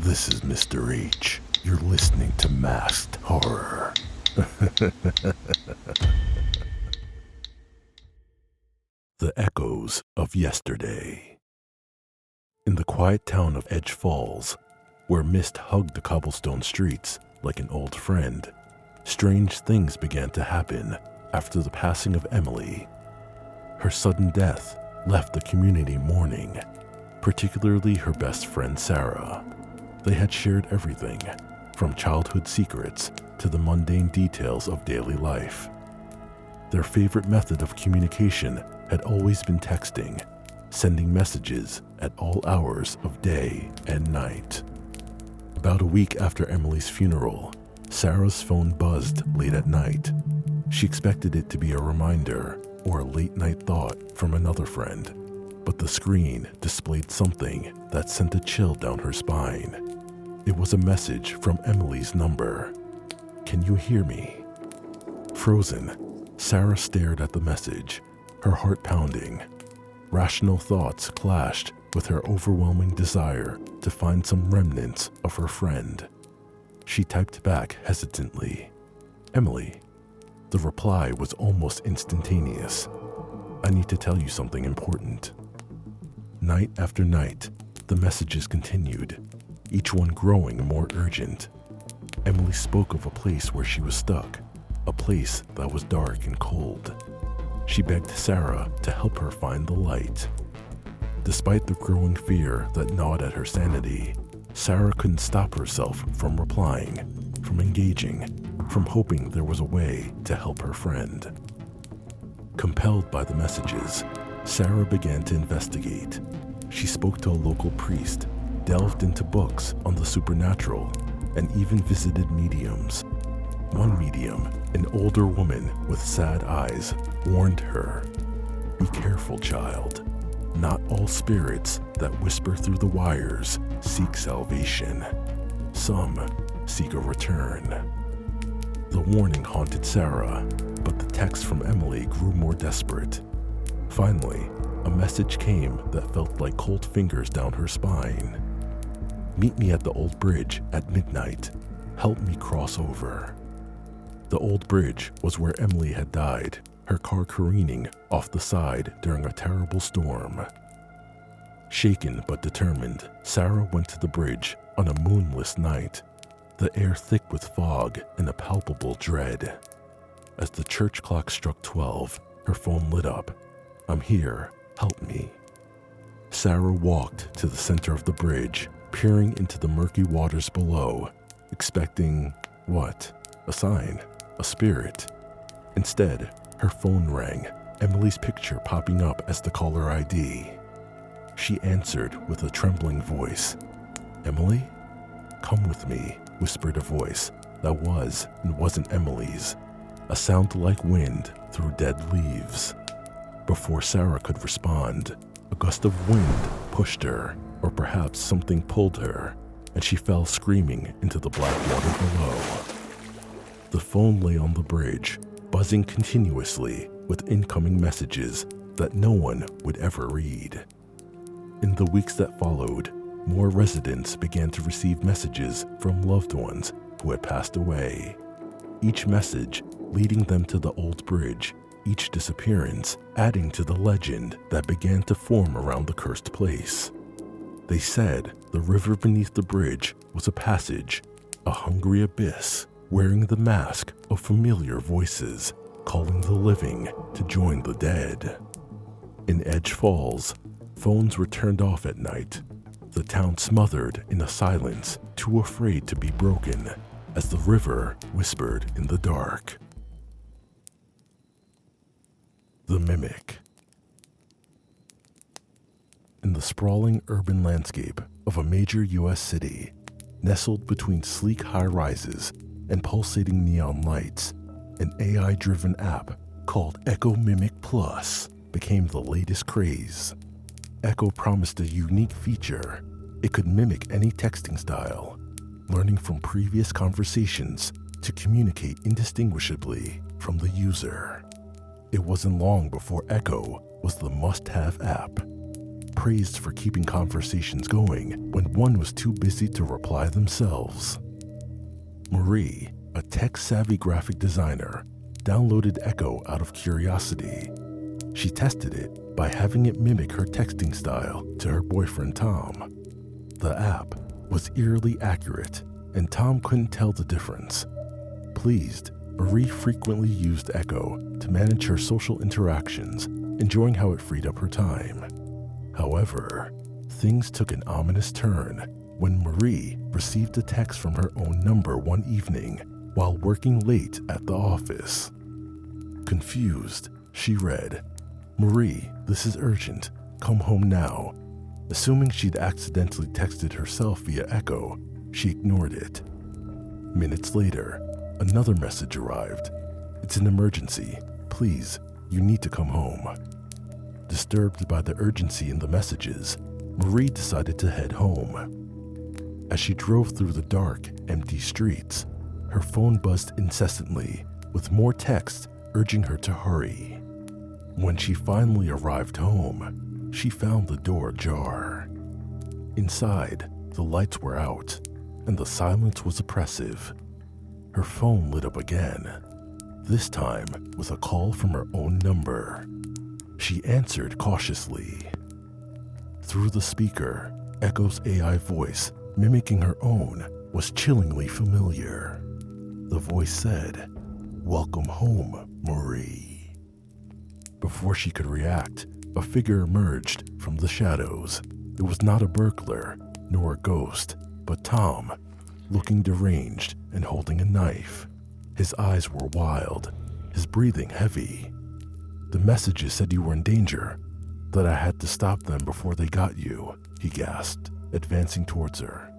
This is Mr. H. You're listening to Masked Horror. The echoes of yesterday. In the quiet town of Edge Falls, where mist hugged the cobblestone streets like an old friend, strange things began to happen after the passing of Emily. Her sudden death left the community mourning, particularly her best friend Sarah. They had shared everything, from childhood secrets to the mundane details of daily life. Their favorite method of communication had always been texting, sending messages at all hours of day and night. About a week after Emily's funeral, Sarah's phone buzzed late at night. She expected it to be a reminder or a late-night thought from another friend, but the screen displayed something that sent a chill down her spine. It was a message from Emily's number. "Can you hear me?" Frozen, Sarah stared at the message, her heart pounding. Rational thoughts clashed with her overwhelming desire to find some remnants of her friend. She typed back hesitantly, "Emily." The reply was almost instantaneous. "I need to tell you something important." Night after night, the messages continued, each one growing more urgent. Emily spoke of a place where she was stuck, a place that was dark and cold. She begged Sarah to help her find the light. Despite the growing fear that gnawed at her sanity, Sarah couldn't stop herself from replying, from engaging, from hoping there was a way to help her friend. Compelled by the messages, Sarah began to investigate. She spoke to a local priest, delved into books on the supernatural, and even visited mediums. One medium, an older woman with sad eyes, warned her, "Be careful, child. Not all spirits that whisper through the wires seek salvation. Some seek a return." The warning haunted Sarah, but the text from Emily grew more desperate. Finally, a message came that felt like cold fingers down her spine. "Meet me at the old bridge at midnight. Help me cross over." The old bridge was where Emily had died, her car careening off the side during a terrible storm. Shaken but determined, Sarah went to the bridge on a moonless night, the air thick with fog and a palpable dread. As the church clock struck 12, her phone lit up. "I'm here. Help me." Sarah walked to the center of the bridge, peering into the murky waters below, expecting what? A sign? A spirit? Instead, her phone rang, Emily's picture popping up as the caller ID. She answered with a trembling voice. "Emily?" "Come with me," whispered a voice that was and wasn't Emily's, a sound like wind through dead leaves. Before Sarah could respond, a gust of wind pushed her, or perhaps something pulled her, and she fell screaming into the black water below. The phone lay on the bridge, buzzing continuously with incoming messages that no one would ever read. In the weeks that followed, more residents began to receive messages from loved ones who had passed away. Each message leading them to the old bridge, each disappearance adding to the legend that began to form around the cursed place. They said the river beneath the bridge was a passage, a hungry abyss, wearing the mask of familiar voices, calling the living to join the dead. In Edge Falls, phones were turned off at night, the town smothered in a silence too afraid to be broken, as the river whispered in the dark. The Mimic. In the sprawling urban landscape of a major U.S. city, nestled between sleek high-rises and pulsating neon lights, an AI-driven app called Echo Mimic Plus became the latest craze. Echo promised a unique feature. It could mimic any texting style, learning from previous conversations to communicate indistinguishably from the user. It wasn't long before Echo was the must-have app. praised for keeping conversations going when one was too busy to reply themselves. Marie, a tech-savvy graphic designer, downloaded Echo out of curiosity. She tested it by having it mimic her texting style to her boyfriend Tom. The app was eerily accurate, and Tom couldn't tell the difference. Pleased, Marie frequently used Echo to manage her social interactions, enjoying how it freed up her time. However, things took an ominous turn when Marie received a text from her own number one evening while working late at the office. Confused, she read, "Marie, this is urgent. Come home now." Assuming she'd accidentally texted herself via Echo, she ignored it. Minutes later, another message arrived. "It's an emergency. Please, you need to come home." Disturbed by the urgency in the messages, Marie decided to head home. As she drove through the dark, empty streets, her phone buzzed incessantly, with more texts urging her to hurry. When she finally arrived home, she found the door ajar. Inside, the lights were out, and the silence was oppressive. Her phone lit up again, this time with a call from her own number. She answered cautiously. Through the speaker, Echo's AI voice, mimicking her own, was chillingly familiar. The voice said, "Welcome home, Marie." Before she could react, a figure emerged from the shadows. It was not a burglar, nor a ghost, but Tom, looking deranged and holding a knife. His eyes were wild, his breathing heavy. "The messages said you were in danger, that I had to stop them before they got you," he gasped, advancing towards her.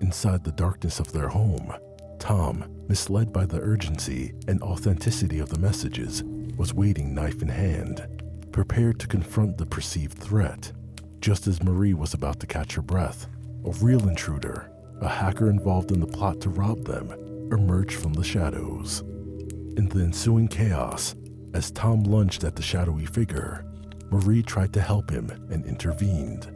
Inside the darkness of their home, Tom, misled by the urgency and authenticity of the messages, was waiting knife in hand, prepared to confront the perceived threat. Just as Marie was about to catch her breath, a real intruder, a hacker involved in the plot to rob them, emerged from the shadows. In the ensuing chaos, as Tom lunged at the shadowy figure, Marie tried to help him and intervened.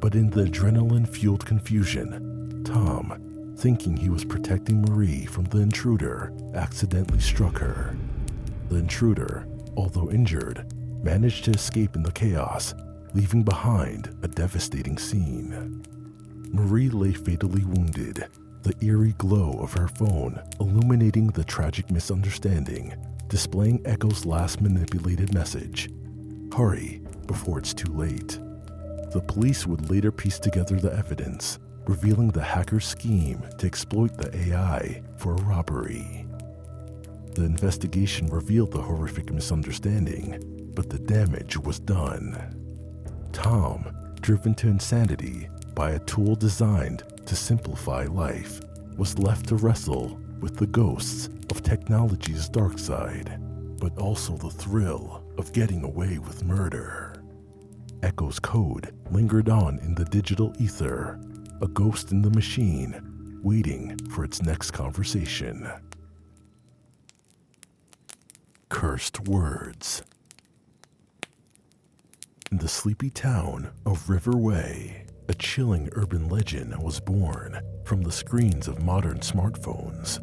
But in the adrenaline-fueled confusion, Tom, thinking he was protecting Marie from the intruder, accidentally struck her. The intruder, although injured, managed to escape in the chaos, leaving behind a devastating scene. Marie lay fatally wounded, the eerie glow of her phone illuminating the tragic misunderstanding, displaying Echo's last manipulated message. "Hurry, before it's too late." The police would later piece together the evidence, revealing the hacker's scheme to exploit the AI for a robbery. The investigation revealed the horrific misunderstanding, but the damage was done. Tom, driven to insanity by a tool designed to simplify life, was left to wrestle with the ghosts of technology's dark side, but also the thrill of getting away with murder. Echo's code lingered on in the digital ether, a ghost in the machine, waiting for its next conversation. Cursed words. In the sleepy town of River Way, a chilling urban legend was born from the screens of modern smartphones.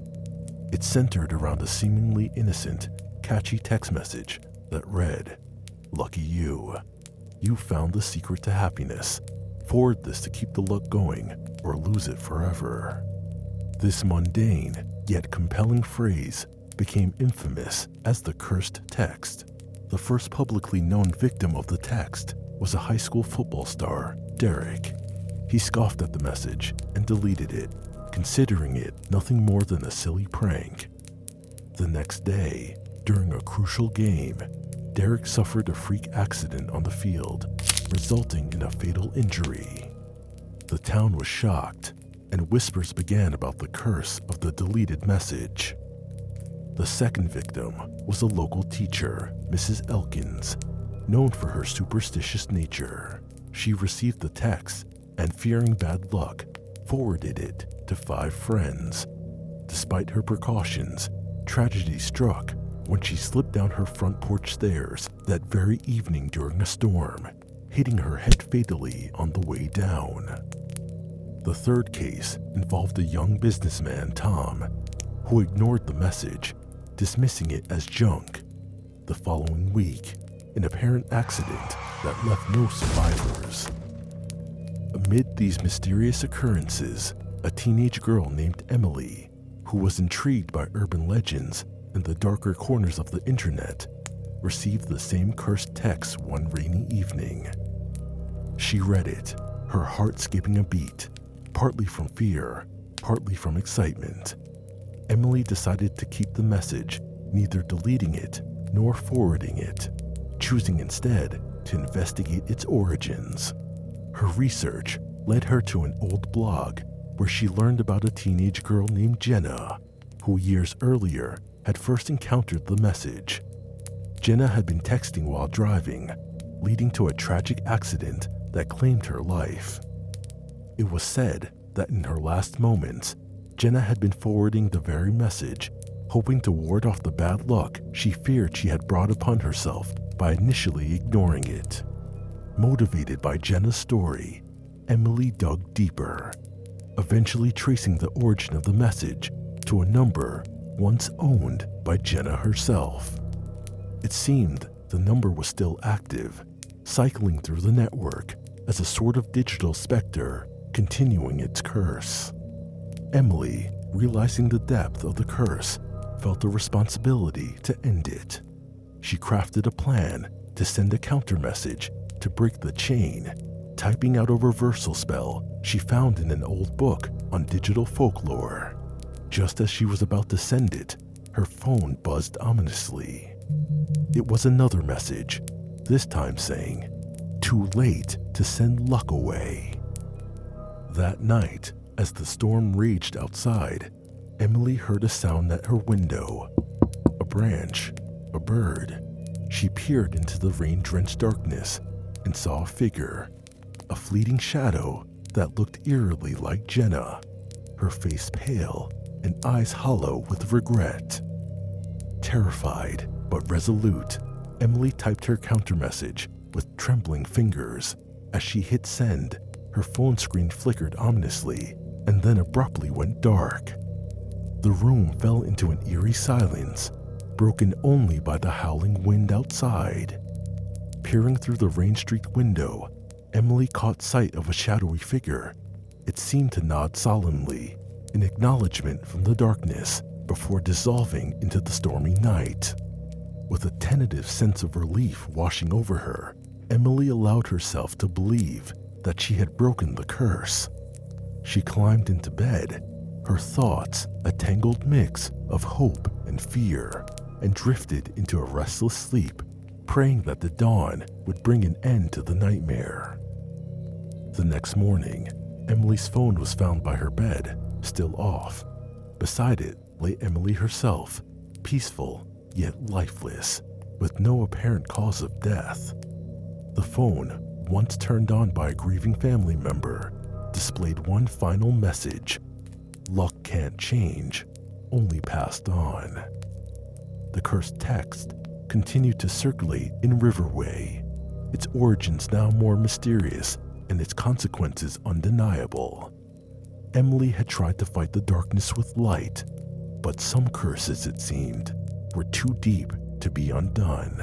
It centered around a seemingly innocent, catchy text message that read, "Lucky you. You found the secret to happiness. Forward this to keep the luck going or lose it forever." This mundane yet compelling phrase became infamous as the cursed text. The first publicly known victim of the text was a high school football star, Derek. He scoffed at the message and deleted it, considering it nothing more than a silly prank. The next day, during a crucial game, Derek suffered a freak accident on the field, resulting in a fatal injury. The town was shocked, and whispers began about the curse of the deleted message. The second victim was a local teacher, Mrs. Elkins, known for her superstitious nature. She received the text and, fearing bad luck, forwarded it to 5 friends. Despite her precautions, tragedy struck when she slipped down her front porch stairs that very evening during a storm. hitting her head fatally on the way down. The third case involved a young businessman, Tom, who ignored the message, dismissing it as junk. The following week, an apparent accident that left no survivors. Amid these mysterious occurrences, a teenage girl named Emily, who was intrigued by urban legends and the darker corners of the internet, received the same cursed text one rainy evening. She read it, her heart skipping a beat, partly from fear, partly from excitement. Emily decided to keep the message, neither deleting it nor forwarding it, choosing instead to investigate its origins. Her research led her to an old blog where she learned about a teenage girl named Jenna, who years earlier had first encountered the message. Jenna had been texting while driving, leading to a tragic accident that claimed her life. It was said that in her last moments, Jenna had been forwarding the very message, hoping to ward off the bad luck she feared she had brought upon herself by initially ignoring it. Motivated by Jenna's story, Emily dug deeper, eventually tracing the origin of the message to a number once owned by Jenna herself. It seemed the number was still active, cycling through the network as a sort of digital specter, continuing its curse. Emily, realizing the depth of the curse, felt a responsibility to end it. She crafted a plan to send a counter message to break the chain, typing out a reversal spell she found in an old book on digital folklore. Just as she was about to send it, her phone buzzed ominously. It was another message, this time saying, "Too late to send luck away." That night, as the storm raged outside, Emily heard a sound at her window. A branch, a bird. She peered into the rain-drenched darkness and saw a figure, a fleeting shadow that looked eerily like Jenna, her face pale and eyes hollow with regret. Terrified but resolute, Emily typed her counter-message with trembling fingers. As she hit send, her phone screen flickered ominously and then abruptly went dark. The room fell into an eerie silence, broken only by the howling wind outside. Peering through the rain-streaked window, Emily caught sight of a shadowy figure. It seemed to nod solemnly, in acknowledgement from the darkness, before dissolving into the stormy night. With a tentative sense of relief washing over her, Emily allowed herself to believe that she had broken the curse. She climbed into bed, her thoughts a tangled mix of hope and fear, and drifted into a restless sleep, praying that the dawn would bring an end to the nightmare. The next morning, Emily's phone was found by her bed, still off. Beside it lay Emily herself, peaceful yet lifeless, with no apparent cause of death. The phone, once turned on by a grieving family member, displayed one final message: luck can't change, only passed on. The cursed text continued to circulate in Riverway, its origins now more mysterious and its consequences undeniable. Emily had tried to fight the darkness with light, but some curses, it seemed, were too deep to be undone.